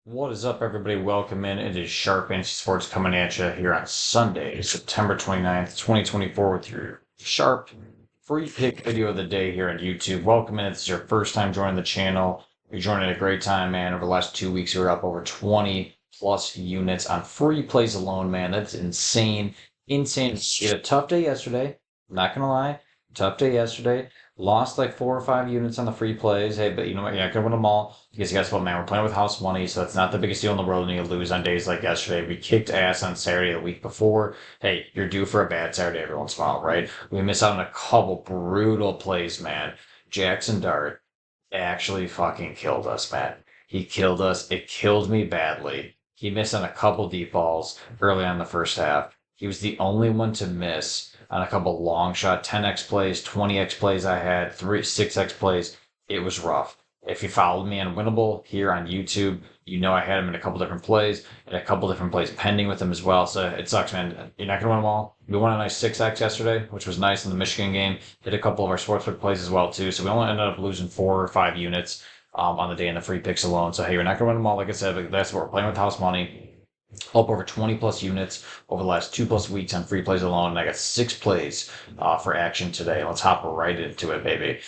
What is up, everybody? Welcome in. It is Sharp Fantasy Sports coming at you here on Sunday, September 29th, 2024, with your Sharp free pick video of the day here on YouTube. Welcome in. If this is your first time joining the channel, you're joining at a great time, man. Over the last 2 weeks, we were up over 20 plus units on free plays alone, man. That's insane. Insane. We had a tough day yesterday. I'm not going to lie. Tough day yesterday. Lost like 4 or 5 units on the free plays. Hey, but you know what? You're not gonna win them all because guess what, man? We're playing with house money, so that's not the biggest deal in the world when you lose on days like yesterday. We kicked ass on Saturday the week before. Hey, you're due for a bad Saturday every once in a while, right? We miss out on a couple brutal plays, man. Jackson Dart actually fucking killed us, man. He killed us. It killed me badly. He missed on a couple deep balls early on in the first half. He was the only one to miss on a couple long shot 10x plays, 20x plays I had, 6x plays. It was rough. If you followed me on Winible here on YouTube, you know I had him in a couple different plays and a couple different plays pending with him as well. So it sucks, man. You're not going to win them all. We won a nice 6x yesterday, which was nice in the Michigan game. Hit a couple of our sportsbook plays as well, too. So we only ended up losing 4 or 5 units on the day in the free picks alone. So, hey, you're not going to win them all, like I said, but that's what we're playing with house money. Up over 20 plus units over the last 2 plus weeks on free plays alone. And I got 6 plays for action today. Let's hop right into it, baby.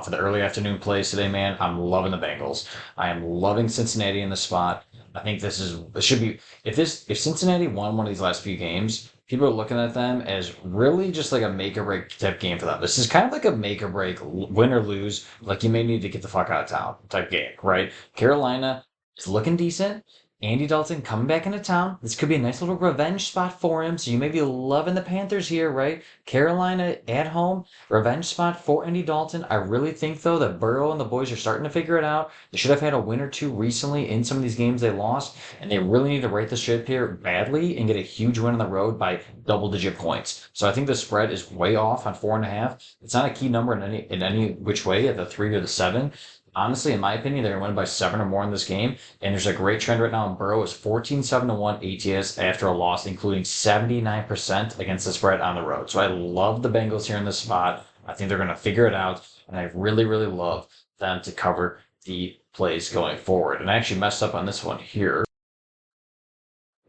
For the early afternoon plays today, man, I'm loving the Bengals. I am loving Cincinnati in the spot. I think this should be if Cincinnati won one of these last few games, people are looking at them as really just like a make or break type game for them. This is kind of like a make or break, win or lose. Like you may need to get the fuck out of town type game, right? Carolina is looking decent. Andy Dalton coming back into town. This could be a nice little revenge spot for him. So you may be loving the Panthers here, right? Carolina at home, revenge spot for Andy Dalton. I really think, though, that Burrow and the boys are starting to figure it out. They should have had a win or two recently in some of these games they lost, and they really need to right the ship here badly and get a huge win on the road by double-digit points. So I think the spread is way off on 4.5. It's not a key number in any which way at the 3 or the 7. Honestly, in my opinion, they're going to win by 7 or more in this game. And there's a great trend right now. And Burrow is 14-7-1 ATS after a loss, including 79% against the spread on the road. So I love the Bengals here in this spot. I think they're going to figure it out. And I really, really love them to cover the plays going forward. And I actually messed up on this one here.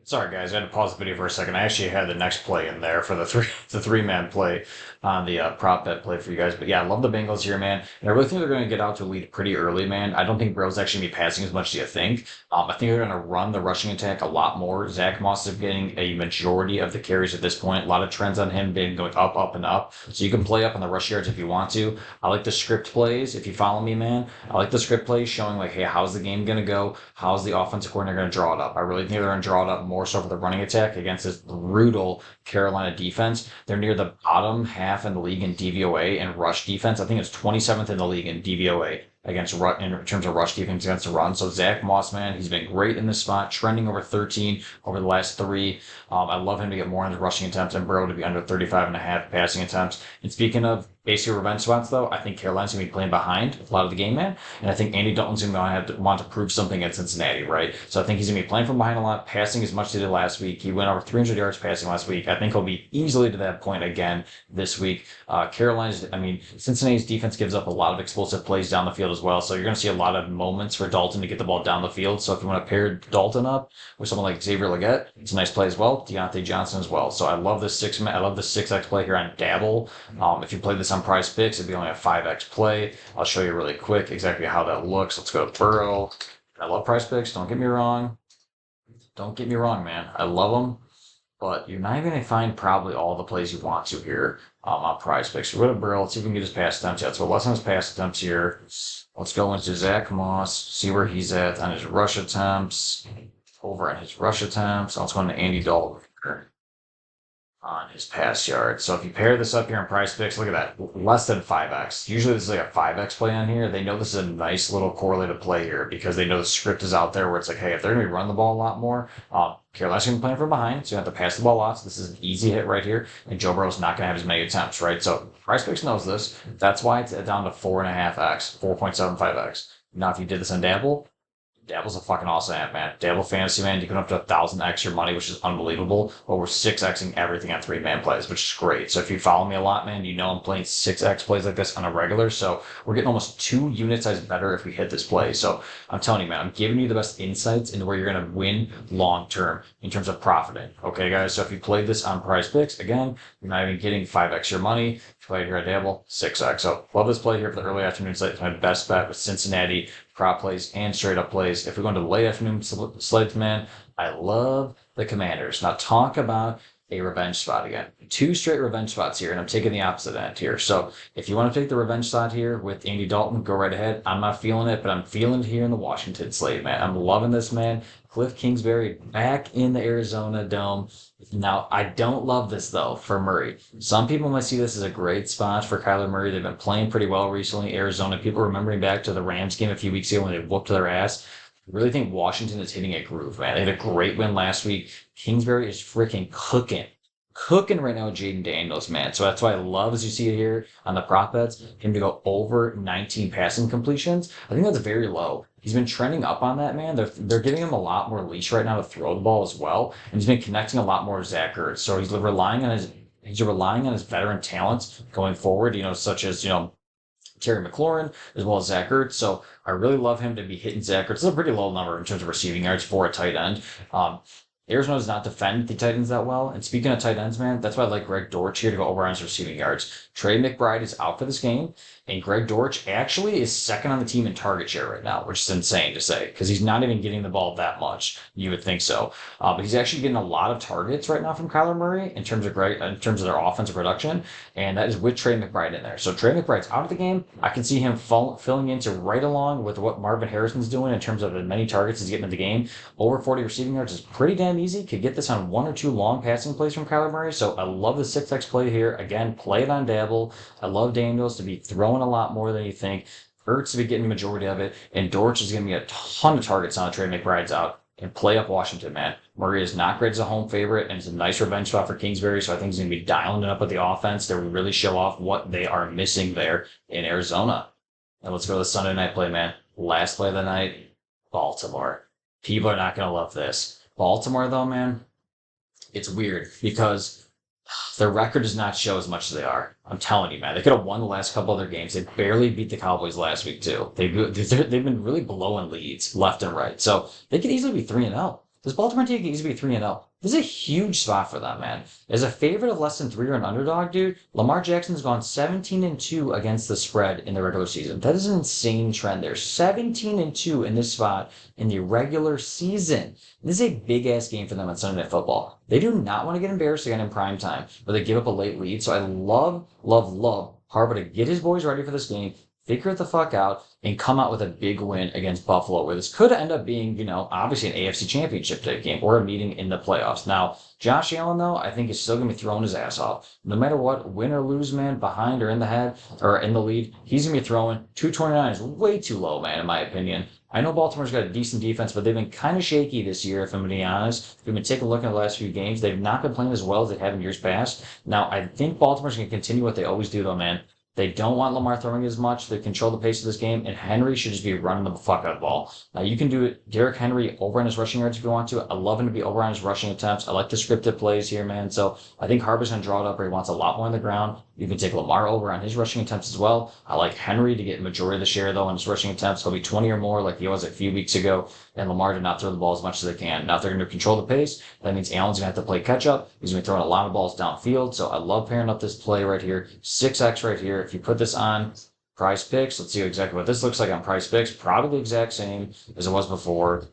Sorry, guys, I had to pause the video for a second. I actually had the next play in there for the three-man play on the prop bet play for you guys. But yeah, I love the Bengals here, man. And I really think they're going to get out to a lead pretty early, man. I don't think Burrow's actually going to be passing as much as you think. I think they're going to run the rushing attack a lot more. Zach Moss is getting a majority of the carries at this point. A lot of trends on him being going up, up, and up. So you can play up on the rush yards if you want to. I like the script plays. If you follow me, man, I like the script plays showing like, hey, how's the game going to go? How's the offensive coordinator going to draw it up? I really think they're going to draw it up more so for the running attack against this brutal Carolina defense. They're near the bottom half in the league in DVOA and rush defense. I think it's 27th in the league in DVOA against in terms of rush defense against the run. So Zach Moss, man, he's been great in this spot, trending over 13 over the last 3. I love him to get more into rushing attempts and Burrow to be under 35.5 passing attempts. And speaking of basically revenge spots, though, I think Carolina's going to be playing behind a lot of the game, man. And I think Andy Dalton's going to want to prove something at Cincinnati, right? So I think he's going to be playing from behind a lot, passing as much as he did last week. He went over 300 yards passing last week. I think he'll be easily to that point again this week. Cincinnati's defense gives up a lot of explosive plays down the field as well. So you're going to see a lot of moments for Dalton to get the ball down the field. So if you want to pair Dalton up with someone like Xavier Legette, it's a nice play as well. Deontay Johnson as well. So I love this 6x play here on Dabble. If you play this on Prize Picks, it'd be only a 5x play. I'll show you really quick exactly how that looks. Let's go to Burrow. I love Prize Picks. Don't get me wrong. Don't get me wrong, man. I love them. But you're not even going to find probably all the plays you want to here on Prize Picks. So we're going to Burrow. Let's see if we can get his pass attempts. Yeah, let's go less on his pass attempts here. Let's go into Zach Moss, see where he's at on his rush attempts. Over on his rush attempts. Let's go into Andy Dalton on his pass yards. So if you pair this up here in Price Picks, look at that, less than 5x. Usually this is like a 5x play on here. They know this is a nice little correlated play here because they know the script is out there where it's like, hey, if they're going to be running the ball a lot more, Carolina's going to be playing from behind, so you have to pass the ball lots. This is an easy hit right here, and Joe Burrow's not going to have as many attempts, right? So Price Picks knows this. That's why it's down to 4.5x, 4.75x. Now, if you did this on Dabble, Dabble's a fucking awesome app, man. Dabble Fantasy, man, you can up to 1,000x your money, which is unbelievable. But we're 6xing everything on three-man plays, which is great. So if you follow me a lot, man, you know I'm playing 6x plays like this on a regular. So we're getting almost 2 unit size better if we hit this play. So I'm telling you, man, I'm giving you the best insights into where you're going to win long term in terms of profiting. Okay, guys? So if you played this on Prize Picks, again, you're not even getting 5x your money. If you play it here at Dabble, 6x. So love this play here for the early afternoon slate. It's my best bet with Cincinnati prop plays and straight up plays. If we go into the late afternoon slate, man, I love the Commanders. Now talk about a revenge spot again. 2 straight revenge spots here, and I'm taking the opposite end here. So if you want to take the revenge spot here with Andy Dalton, go right ahead. I'm not feeling it, but I'm feeling it here in the Washington slate, man. I'm loving this, man. Cliff Kingsbury back in the Arizona Dome. Now, I don't love this, though, for Murray. Some people might see this as a great spot for Kyler Murray. They've been playing pretty well recently. Arizona, people remembering back to the Rams game a few weeks ago when they whooped their ass. I really think Washington is hitting a groove, man. They had a great win last week. Kingsbury is freaking cooking right now with Jaden Daniels, man. So that's why I love, as you see it here on the prop bets, him to go over 19 passing completions. I think that's very low. He's been trending up on that, man. They're giving him a lot more leash right now to throw the ball as well, and he's been connecting a lot more with Zach Ertz. So he's relying on his veteran talents going forward. Such as Terry McLaurin as well as Zach Ertz. So I really love him to be hitting Zach Ertz. It's a pretty low number in terms of receiving yards for a tight end. Arizona does not defend the tight ends that well. And speaking of tight ends, man, that's why I like Greg Dortch here to go over on his receiving yards. Trey McBride is out for this game, and Greg Dortch actually is second on the team in target share right now, which is insane to say because he's not even getting the ball that much. You would think so, but he's actually getting a lot of targets right now from Kyler Murray in terms of their offensive production, and that is with Trey McBride in there. So Trey McBride's out of the game. I can see him filling into right along with what Marvin Harrison's doing in terms of as many targets he's getting in the game. Over 40 receiving yards is pretty damn easy. Could get this on 1 or 2 long passing plays from Kyler Murray. So I love the 6x play here. Again, play it on Dabble. I love Daniels to be throwing a lot more than you think. Ertz to be getting the majority of it. And Dortch is going to be a ton of targets on Trey McBride's out. And play up Washington, man. Murray is not great as a home favorite, and it's a nice revenge spot for Kingsbury, so I think he's going to be dialing it up with the offense. They will really show off what they are missing there in Arizona. And let's go to the Sunday night play, man. Last play of the night, Baltimore. People are not going to love this. Baltimore, though, man, it's weird because their record does not show as much as they are. I'm telling you, man. They could have won the last couple of their games. They barely beat the Cowboys last week, too. They've been really blowing leads left and right. So they could easily be 3-0. This Baltimore team could easily be 3-0. This is a huge spot for them, man. As a favorite of less than 3 or an underdog, dude, Lamar Jackson's gone 17-2 against the spread in the regular season. That is an insane trend there. 17-2 in this spot in the regular season. This is a big-ass game for them on Sunday Night Football. They do not want to get embarrassed again in prime time, but they give up a late lead. So I love Harbaugh to get his boys ready for this game, figure it the fuck out, and come out with a big win against Buffalo, where this could end up being, obviously an AFC Championship type game or a meeting in the playoffs. Now, Josh Allen, though, I think is still going to be throwing his ass off. No matter what, win or lose, man, behind or in the head or in the lead, he's going to be throwing. 229 is way too low, man, in my opinion. I know Baltimore's got a decent defense, but they've been kind of shaky this year, if I'm going to be honest. If we've been taking a look at the last few games, they've not been playing as well as they have in years past. Now, I think Baltimore's going to continue what they always do, though, man. They don't want Lamar throwing as much. They control the pace of this game, and Henry should just be running the fuck out of the ball. Now, you can do it, Derrick Henry over on his rushing yards if you want to. I love him to be over on his rushing attempts. I like the scripted plays here, man. So I think Harbaugh's going to draw it up where he wants a lot more on the ground. You can take Lamar over on his rushing attempts as well. I like Henry to get majority of the share, though, on his rushing attempts. He'll be 20 or more like he was a few weeks ago, and Lamar did not throw the ball as much as they can. Now, if they're going to control the pace, that means Allen's going to have to play catch-up. He's going to be throwing a lot of balls downfield, so I love pairing up this play right here. 6x right here. If you put this on Prize Picks, let's see exactly what this looks like on Prize Picks. Probably the exact same as it was before.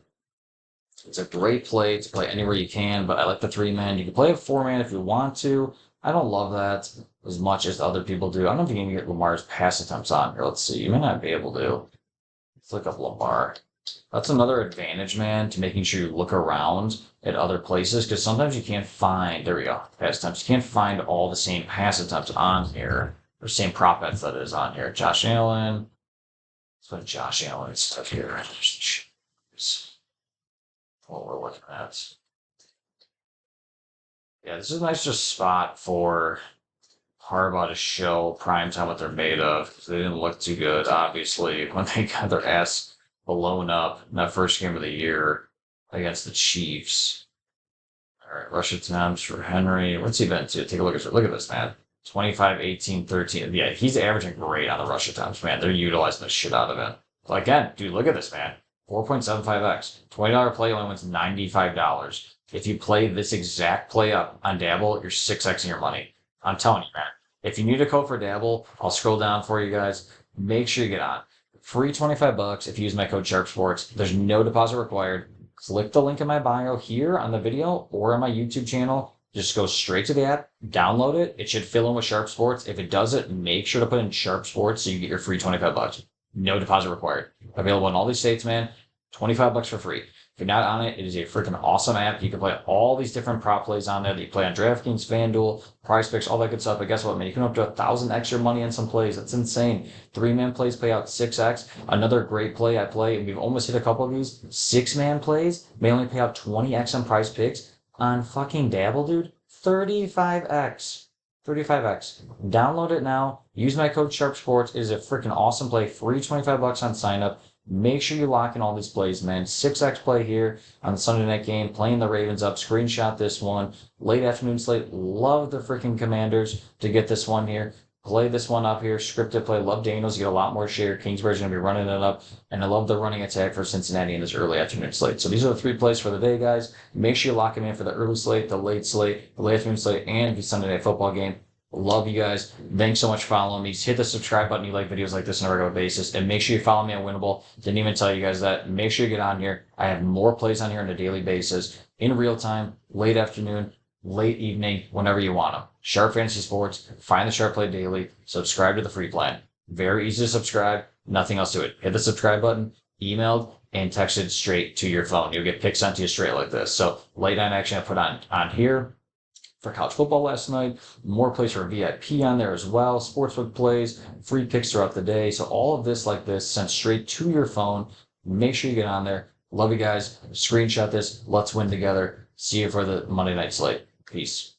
It's a great play to play anywhere you can, but I like the 3-man. You can play a 4-man if you want to. I don't love that as much as other people do. I don't know if you can get Lamar's pass attempts on here. Let's see. You may not be able to. Let's look up Lamar. That's another advantage, man, to making sure you look around at other places, because sometimes you can't find, there we go, pass attempts. You can't find all the same pass attempts on here, or same prop bets that is on here. Josh Allen. Let's put Josh Allen stuff here. What we're looking at. Yeah, this is a nice just spot for Harbaugh to show primetime what they're made of, because they didn't look too good, obviously, when they got their ass blown up in that first game of the year against the Chiefs. All right, rush attempts for Henry. What's he been to? Take a look at this, man. 25, 18, 13. Yeah, he's averaging great on the rush attempts, man. They're utilizing the shit out of it. So again, dude, look at this, man. 4.75x. $20 play only wins $95. If you play this exact play up on Dabble, you're 6xing your money. I'm telling you, man. If you need a code for Dabble, I'll scroll down for you guys. Make sure you get on. Free $25 if you use my code SharpSports. There's no deposit required. Click the link in my bio here on the video or on my YouTube channel. Just go straight to the app, download it. It should fill in with Sharp Sports. If it doesn't, make sure to put in Sharp Sports so you get your free $25. No deposit required. Available in all these states, man. $25 for free. If you're not on it, it is a freaking awesome app. You can play all these different prop plays on there that you play on DraftKings, FanDuel, PrizePicks, all that good stuff. But guess what, man? You can up to 1,000 extra money on some plays. That's insane. 3-man plays pay out 6x. Another great play I play, and we've almost hit a couple of these. 6-man plays may only pay out 20x on PrizePicks. On fucking Dabble, dude, 35x. 35x. Download it now. Use my code SharpSports. It is a freaking awesome play. Free $25 on sign up. Make sure you lock in all these plays, man. 6x play here on the Sunday night game, playing the Ravens up. Screenshot this one. Late afternoon slate. Love the freaking Commanders to get this one here. Play this one up here. Scripted play. Love Daniels. You get a lot more share. Kingsbury's going to be running it up. And I love the running attack for Cincinnati in this early afternoon slate. So these are the 3 plays for the day, guys. Make sure you lock them in for the early slate, the late slate, the late afternoon slate, and the Sunday night football game. Love you guys. Thanks so much for following me. Just hit the subscribe button. You like videos like this on a regular basis. And make sure you follow me on Winible. Didn't even tell you guys that. Make sure you get on here. I have more plays on here on a daily basis, in real time, late afternoon, late evening, whenever you want them. Sharp Fantasy Sports. Find the Sharp Play Daily. Subscribe to the free plan. Very easy to subscribe. Nothing else to it. Hit the subscribe button, emailed, and texted straight to your phone. You'll get picks sent to you straight like this. So late night action I put on here. For college football last night, more plays for VIP on there as well, sportsbook plays, free picks throughout the day. So all of this like this sent straight to your phone. Make sure you get on there. Love you guys. Screenshot this. Let's win together. See you for the Monday night slate. Peace.